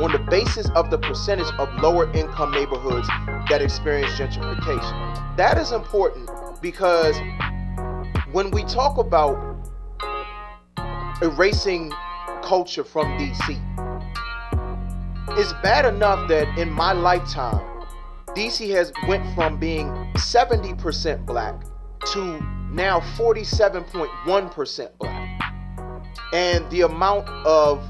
on the basis of the percentage of lower income neighborhoods that experience gentrification. That is important because when we talk about erasing culture from DC, it's bad enough that in my lifetime, DC has went from being 70% black to now 47.1% black. And the amount of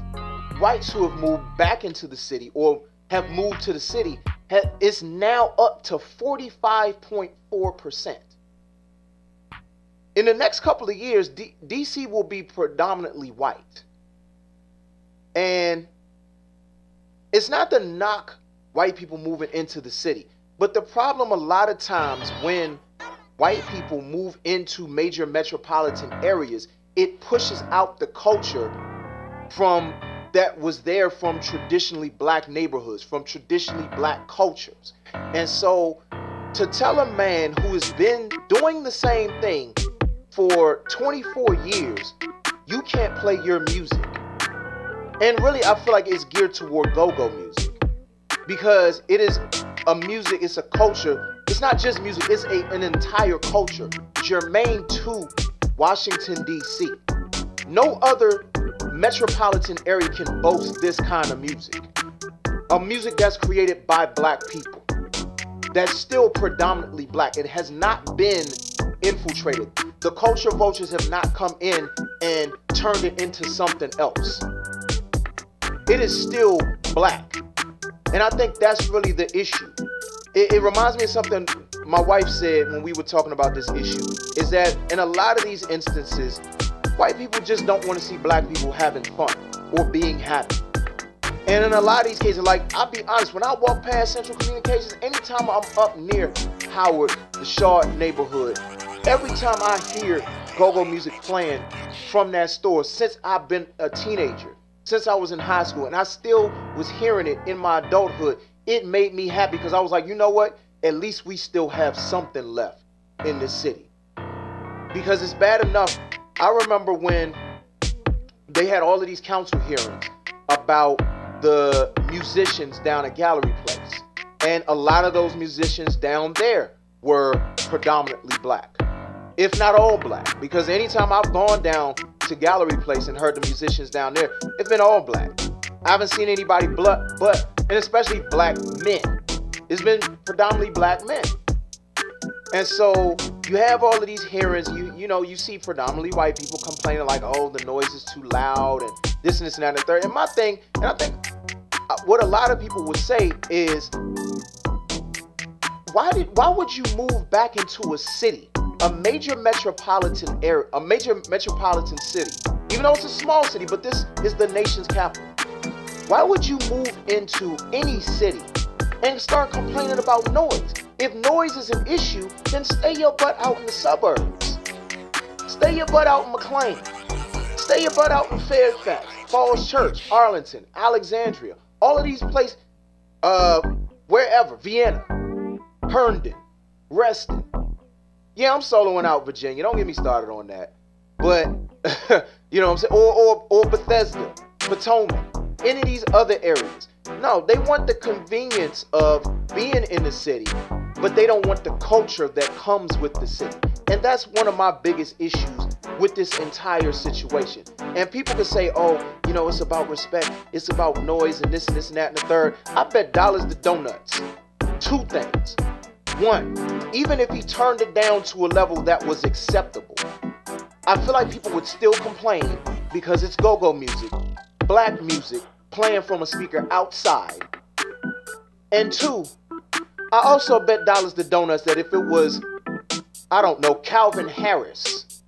whites who have moved back into the city or have moved to the city is now up to 45.4%. In the next couple of years, DC will be predominantly white. And it's not to knock white people moving into the city, but the problem a lot of times when white people move into major metropolitan areas, it pushes out the culture from that was there from traditionally black neighborhoods, from traditionally black cultures. And so to tell a man who has been doing the same thing for 24 years, you can't play your music. And really, I feel like it's geared toward go-go music because it is a music, it's a culture. It's not just music, it's an entire culture germane to Washington, D.C. No other metropolitan area can boast this kind of music. A music that's created by black people, that's still predominantly black. It has not been infiltrated. The culture vultures have not come in and turned it into something else. It is still black. And I think that's really the issue. It reminds me of something my wife said when we were talking about this issue, is that in a lot of these instances, white people just don't want to see black people having fun or being happy. And in a lot of these cases, like, I'll be honest, when I walk past Central Communications, anytime I'm up near Howard, the Shaw neighborhood, every time I hear go-go music playing from that store, since I've been a teenager, since I was in high school, and I still was hearing it in my adulthood, it made me happy because I was like, you know what? At least we still have something left in this city. Because it's bad enough. I remember when they had all of these council hearings about the musicians down at Gallery Place. And a lot of those musicians down there were predominantly black, if not all black. Because anytime I've gone down to Gallery Place and heard the musicians down there, it's been all black. I haven't seen anybody and especially black men. It's been predominantly black men. And so you have all of these hearings, you see predominantly white people complaining like, oh, the noise is too loud and this and that and the third. And my thing, and I think what a lot of people would say is, why would you move back into a city, a major metropolitan area, a major metropolitan city, even though it's a small city, but this is the nation's capital? Why would you move into any city and start complaining about noise? If noise is an issue, then stay your butt out in the suburbs. Stay your butt out in McLean. Stay your butt out in Fairfax, Falls Church, Arlington, Alexandria, all of these places, wherever, Vienna, Herndon, Reston. Yeah, I'm soloing out Virginia. Don't get me started on that. But, you know what I'm saying? Or Bethesda, Potomac, any of these other areas. No, they want the convenience of being in the city, but they don't want the culture that comes with the city. And that's one of my biggest issues with this entire situation. And people can say, oh, it's about respect, it's about noise and this and that and the third. I bet dollars to donuts. Two things. One, even if he turned it down to a level that was acceptable, I feel like people would still complain because it's go-go music, black music, playing from a speaker outside. And two, I also bet dollars to donuts that if it was, I don't know, Calvin Harris,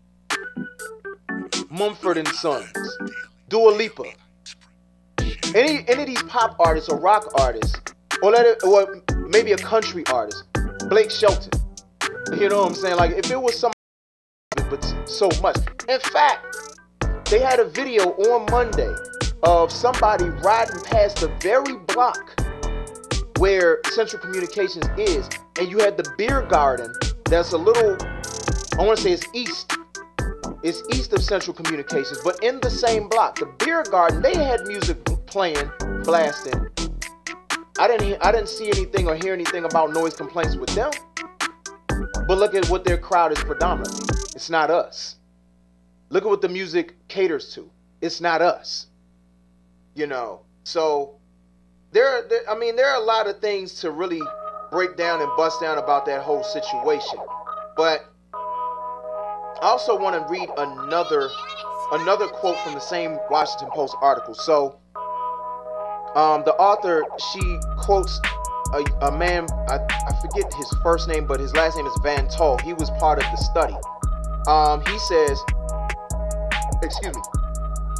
Mumford and Sons, Dua Lipa, any of these pop artists or rock artists, or maybe a country artist, Blake Shelton, you know what I'm saying? Like, if it was some, but so much. In fact, they had a video on Monday of somebody riding past the very block where Central Communications is, and you had the beer garden that's a little, I want to say it's east of Central Communications, but in the same block. The beer garden, they had music playing, blasting. I didn't see anything or hear anything about noise complaints with them. But look at what their crowd is predominantly. It's not us. Look at what the music caters to. It's not us. You know. So there are a lot of things to really break down and bust down about that whole situation. But I also want to read another quote from the same Washington Post article. So the author, she quotes a man, I forget his first name, but his last name is Van Tol. He was part of the study. He says, excuse me,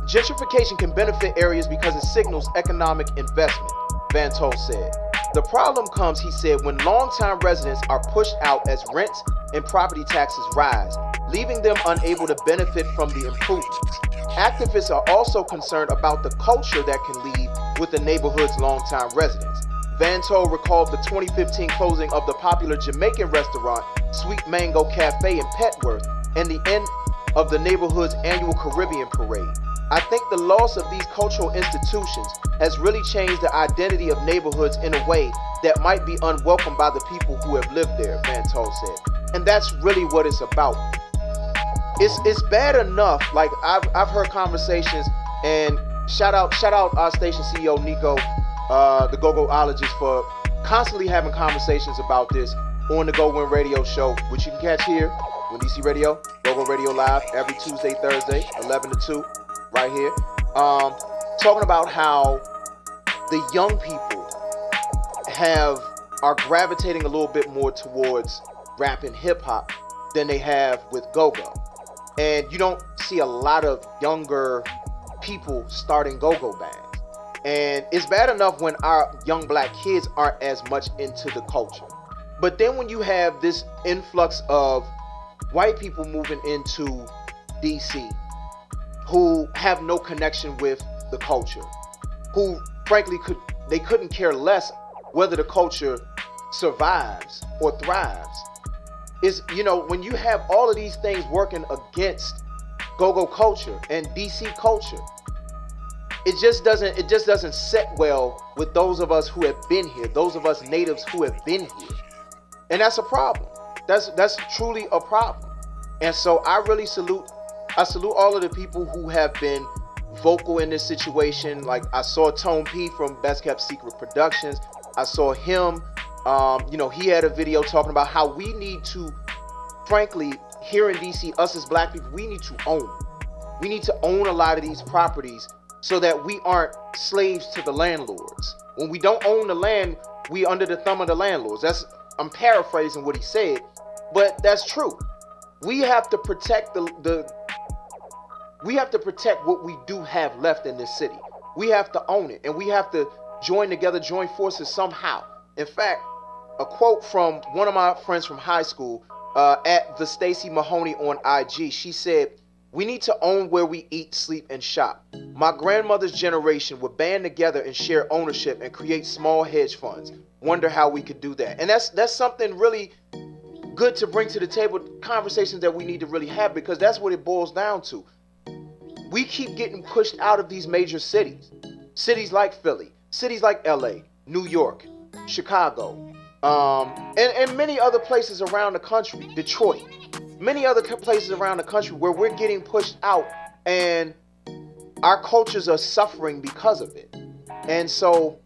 gentrification can benefit areas because it signals economic investment, Van Tol said. The problem comes, he said, when longtime residents are pushed out as rents and property taxes rise, leaving them unable to benefit from the improvements. Activists are also concerned about the culture that can leave with the neighborhood's longtime residents. Van Tol recalled the 2015 closing of the popular Jamaican restaurant Sweet Mango Cafe in Petworth and the end of the neighborhood's annual Caribbean parade. I think the loss of these cultural institutions has really changed the identity of neighborhoods in a way that might be unwelcome by the people who have lived there, Van Tol said. And that's really what it's about. It's bad enough, like I've heard conversations, and shout out our station CEO Nico, the Go-Goologist, for constantly having conversations about this on the Go Win Radio show, which you can catch here on DC Radio, Go Radio Live, every Tuesday, Thursday, 11 to 2, right here. Talking about how the young people are gravitating a little bit more towards rap and hip hop than they have with go-go. And you don't see a lot of younger people starting go-go bands. And it's bad enough when our young black kids aren't as much into the culture. But then when you have this influx of white people moving into DC who have no connection with the culture, who frankly couldn't care less whether the culture survives or thrives. Is, you know, when you have all of these things working against go-go culture and DC culture, it just doesn't set well with those of us who have been here, those of us natives who have been here. And that's a problem. That's truly a problem. And so I salute all of the people who have been vocal in this situation. Like I saw Tone P from Best Kept Secret Productions. I saw him, he had a video talking about how we need to, frankly, here in DC, us as black people, we need to own. We need to own a lot of these properties so that we aren't slaves to the landlords. When we don't own the land, we under the thumb of the landlords. I'm paraphrasing what he said, but that's true. We have to protect we have to protect what we do have left in this city. We have to own it, and we have to join forces somehow. In fact, a quote from one of my friends from high school, at the Stacy Mahoney on IG, she said, "We need to own where we eat, sleep, and shop. My grandmother's generation would band together and share ownership and create small hedge funds. Wonder how we could do that." And that's something really good to bring to the table, conversations that we need to really have, because that's what it boils down to. We keep getting pushed out of these major cities. Cities like Philly, cities like LA, New York, Chicago, and many other places around the country, Detroit, many other places around the country where we're getting pushed out and our cultures are suffering because of it. And so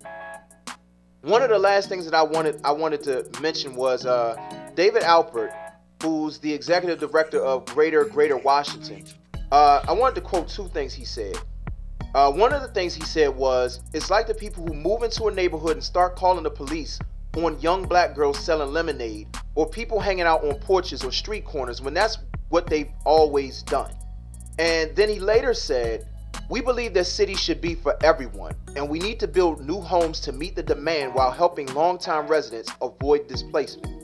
one of the last things that I wanted to mention was David Alpert, who's the executive director of Greater Washington. I wanted to quote two things he said. One of the things he said was, "It's like the people who move into a neighborhood and start calling the police on young black girls selling lemonade, or people hanging out on porches or street corners, when that's what they've always done." And then he later said, "We believe that cities should be for everyone, and we need to build new homes to meet the demand while helping longtime residents avoid displacement.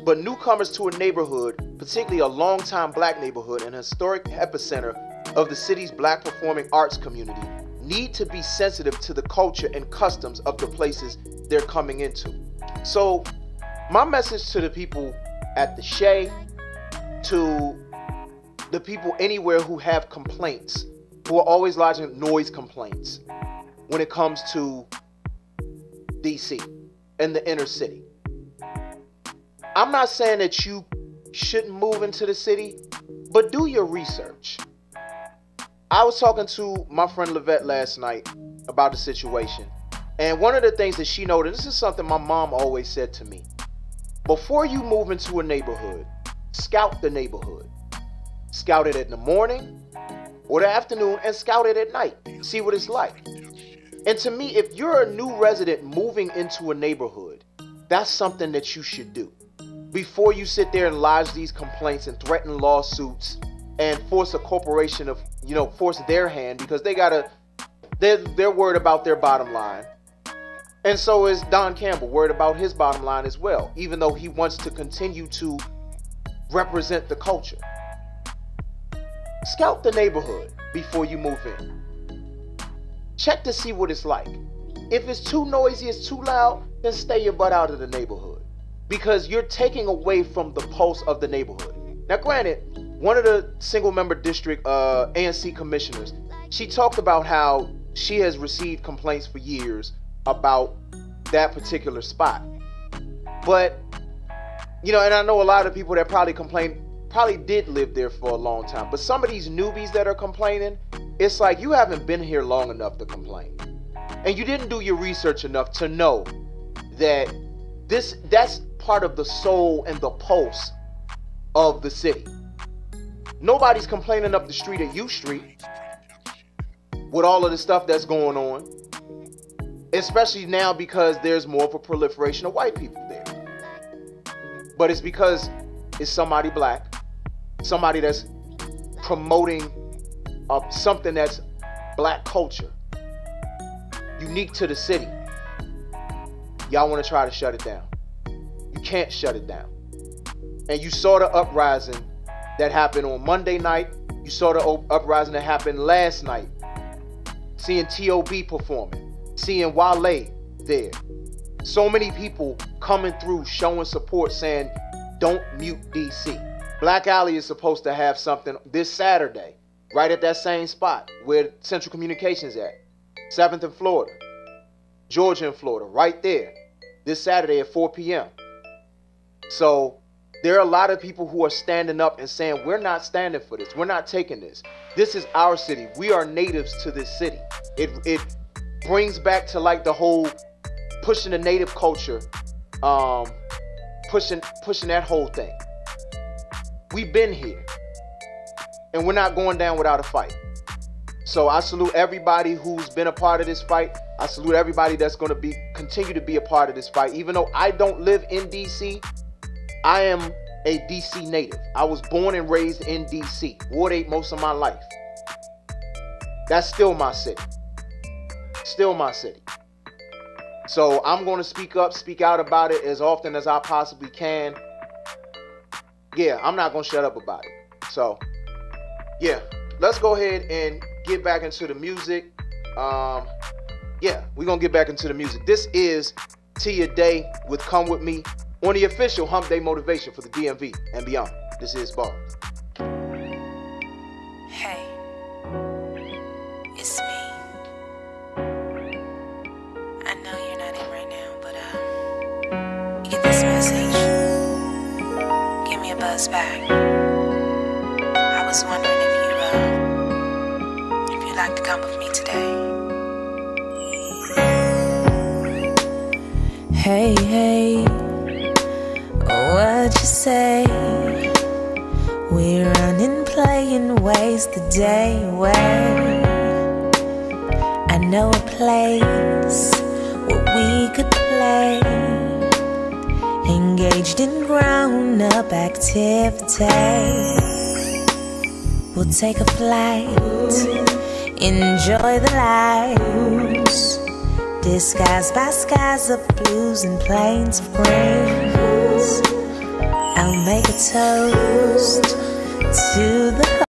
But newcomers to a neighborhood, particularly a longtime black neighborhood and a historic epicenter of the city's black performing arts community, need to be sensitive to the culture and customs of the places they're coming into." So my message to the people at the Shea, to the people anywhere who have complaints, who are always lodging noise complaints, when it comes to DC and the inner city. I'm not saying that you shouldn't move into the city, but do your research. I was talking to my friend Levette last night about the situation. And one of the things that she noted, this is something my mom always said to me. Before you move into a neighborhood, scout the neighborhood. Scout it in the morning or the afternoon and scout it at night. See what it's like. And to me, if you're a new resident moving into a neighborhood, that's something that you should do. Before you sit there and lodge these complaints and threaten lawsuits and force a corporation of, force their hand, because they're worried about their bottom line. And so is Don Campbell worried about his bottom line as well, even though he wants to continue to represent the culture. Scout the neighborhood before you move in. Check to see what it's like. If it's too noisy, it's too loud, then stay your butt out of the neighborhood, because you're taking away from the pulse of the neighborhood. Now, granted, one of the single member district ANC commissioners, she talked about how she has received complaints for years about that particular spot. But, and I know a lot of people that probably did live there for a long time. But some of these newbies that are complaining, it's like you haven't been here long enough to complain. And you didn't do your research enough to know that that's part of the soul and the pulse of the city. Nobody's complaining up the street at U Street with all of the stuff that's going on. Especially now because there's more of a proliferation of white people there. But it's because it's somebody black, somebody that's promoting something that's black culture, unique to the city. Y'all want to try to shut it down. You can't shut it down. And you saw the uprising that happened on Monday night. You saw the uprising that happened last night. Seeing T.O.B. performing. Seeing Wale there. So many people coming through showing support, saying don't mute DC. Black Alley is supposed to have something this Saturday right at that same spot where Central Communications at. 7th in Florida. Georgia and Florida, right there. This Saturday at 4 p.m. So there are a lot of people who are standing up and saying, we're not standing for this. We're not taking this. This is our city. We are natives to this city. It brings back to like the whole pushing the native culture, pushing that whole thing. We've been here, and we're not going down without a fight. So I salute everybody who's been a part of this fight. I salute everybody that's going to continue to be a part of this fight. Even though I don't live in DC, I am a DC native. I was born and raised in DC. Ward 8 most of my life. That's still my city. Still my city. So I'm going to speak up, speak out about it as often as I possibly can. Yeah, I'm not going to shut up about it. So, yeah, let's go ahead and get back into the music. Yeah, we're going to get back into the music. This is Tia Day with Come With Me on the official Hump Day Motivation for the DMV and beyond. This is Bar. Hey, it's me. I know you're not in right now, but you get this message. Give me a buzz back. I was wondering if you'd like to come with me today. Hey, hey, what'd you say? We're running, playing, waste the day away. I know a place where we could play, engaged in grown-up activity. We'll take a flight, enjoy the lights, disguised by skies of blues and plains of greens. I'll make a toast to the